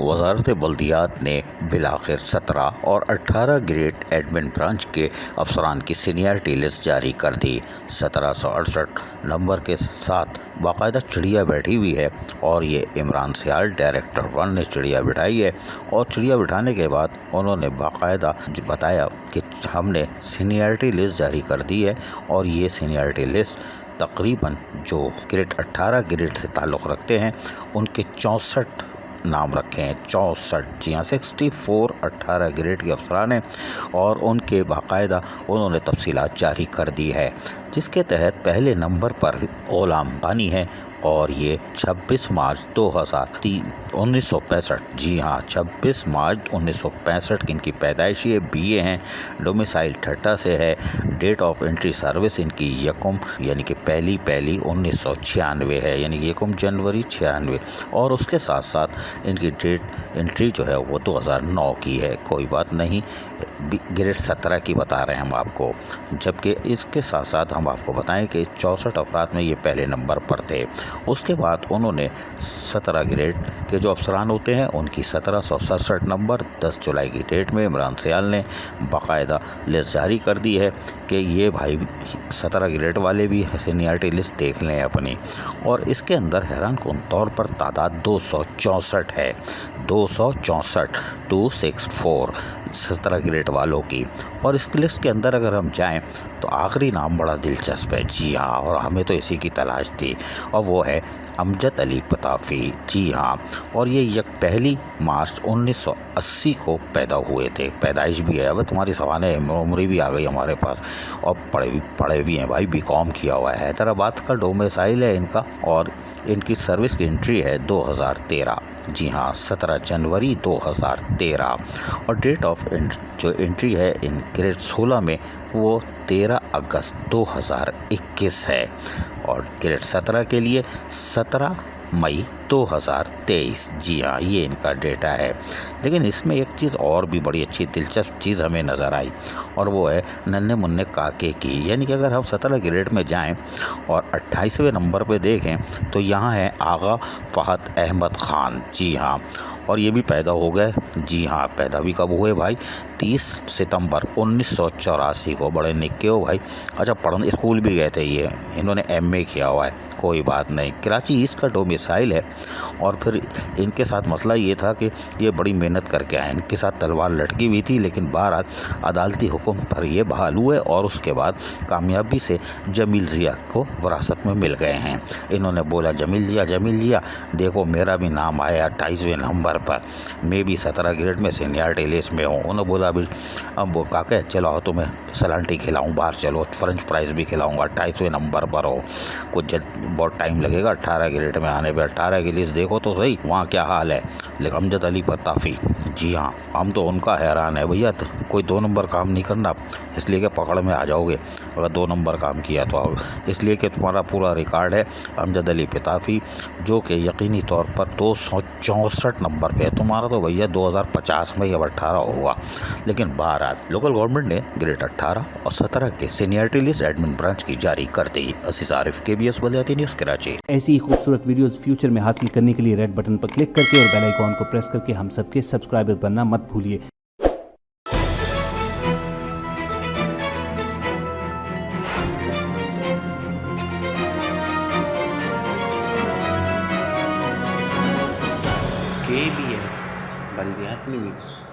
वजारत बल्दियात ने बिलाखिर 17 और 18 grade admin branch के अफसरान की सीनियरिटी लिस्ट जारी कर दी। 1768 नंबर के साथ बाकायदा चिड़िया बैठी हुई है और ये इमरान सियाल डायरेक्टर 1 ने चिड़िया बिठाई है। और चिड़िया बिठाने के बाद उन्होंने बाकायदा बताया कि हमने सीनियरिटी लिस्ट जारी कर दी है और ये सीनियरिटी लिस्ट तकरीबन जो ग्रेड 18 ग्रेड से ताल्लुक़ रखते हैं उनके 64 नाम रखे हैं। 64 जी हाँ, 64 18 ग्रेड के अफसरान हैं और उनके बाकायदा उन्होंने तफसीलात जारी कर दी है, जिसके तहत पहले नंबर पर ग़ुलाम बानी है और ये 26 मार्च 1965 जी हाँ 26 मार्च 1965 की इनकी पैदाइश है। BA हैं, डोमिसाइल ठट्टा से है। डेट ऑफ एंट्री सर्विस इनकी यकम यानी कि पहली 1996 है, यानी कि 1 जनवरी 96। और उसके साथ साथ इनकी डेट एंट्री जो है वो 2009 की है। कोई बात नहीं, ग्रेड 17 की बता रहे हैं हम आपको, जबकि इसके साथ साथ हम आपको बताएं कि 64 अफराद में ये पहले नंबर पर थे। उसके बाद उन्होंने 17 ग्रेड के जो अफसरान होते हैं उनकी 1767 नंबर 10 जुलाई की डेट में इमरान सियाल ने बाकायदा लिस्ट जारी कर दी है कि ये भाई 17 ग्रेड वाले भी सीनियरिटी लिस्ट देख लें अपनी। और इसके अंदर हैरानकुन तौर पर तादाद 264 है, 264 264 17 ग्रेड वालों की। और इस लिस्ट के अंदर अगर हम जाएं तो आखिरी नाम बड़ा दिलचस्प है जी हाँ, और हमें तो इसी की तलाश थी और वो है अमजद अली पताफ़ी जी हाँ। और ये 1 मार्च 1980 को पैदा हुए थे, पैदाइश भी है। अब तुम्हारी सवाने उम्र भी आ गई हमारे पास और पढ़े भी हैं भाई, BCom किया हुआ है। हैदराबाद का डोमिसाइल है इनका और इनकी सर्विस की एंट्री है 2013 जी हाँ 17 जनवरी 2013। और डेट ऑफ जो एंट्री है इन ग्रेड 16 में वो 13 अगस्त 2021 है। और ग्रेड 17 के लिए 17 मई 2023 जी हाँ ये इनका डेटा है। लेकिन इसमें एक चीज़ और भी बड़ी अच्छी दिलचस्प चीज़ हमें नज़र आई और वो है नन्हे मुन्ने काके की। यानी कि अगर हम 17 ग्रेड में जाएं और 28वें नंबर पे देखें तो यहाँ है आगा फ़हद अहमद ख़ान जी हाँ। और ये भी पैदा हो गए जी हाँ, पैदा भी कब हुए भाई, 30 सितंबर 1984 को। बड़े निक्के हो भाई। अच्छा, पढ़ने स्कूल भी गए थे ये, इन्होंने MA किया हुआ है। कोई बात नहीं, कराची ईस्ट का डोमिसाइल है। और फिर इनके साथ मसला ये था कि ये बड़ी मेहनत करके आए, इनके साथ तलवार लटकी हुई थी, लेकिन बहरहाल अदालती हुक्म पर ये बहाल हुए और उसके बाद कामयाबी से जमील ज़िया को विरासत में मिल गए हैं। इन्होंने बोला जमील जिया देखो मेरा भी नाम आया 28वें नंबर पर, मैं भी 17 ग्रेड में सीनियरिटी लिस्ट में हूँ। उन्होंने बोला अभी अब वो काके चलो आओ तुम्हें सलांटी खिलाऊँ, बाहर चलो फ्रेंच फ्राइज़ भी खिलाऊँगा, 28वें नंबर पर हो, कुछ बहुत टाइम लगेगा 18 ग्रेड में आने पर। 18 की लिस्ट देखो तो सही वहाँ क्या हाल है। लेकिन अमजद अली पताफ़ी जी हाँ, हम तो उनका हैरान है भैया। कोई 2 नंबर काम नहीं करना, इसलिए कि पकड़ में आ जाओगे अगर 2 नंबर काम किया तो, इसलिए कि तुम्हारा पूरा रिकॉर्ड है अमजद अली पताफ़ी जो कि यकीनी तौर पर 264 नंबर पे है। तुम्हारा तो भैया 2050 में अब 18 होगा। लेकिन बहरहाल लोकल गवर्नमेंट ने ग्रेड 18 और 17 के सीनियरिटी लिस्ट एडमिन ब्रांच की जारी कर दी। असीस आरिफ, KBS बलियाती न्यूज़, कराची। ऐसी ही खूबसूरत वीडियोस फ्यूचर में हासिल करने के लिए रेड बटन पर क्लिक करके और बेल आइकॉन को प्रेस करके हम सबके सब्सक्राइबर बनना मत भूलिए। KBS बलियाती न्यूज़।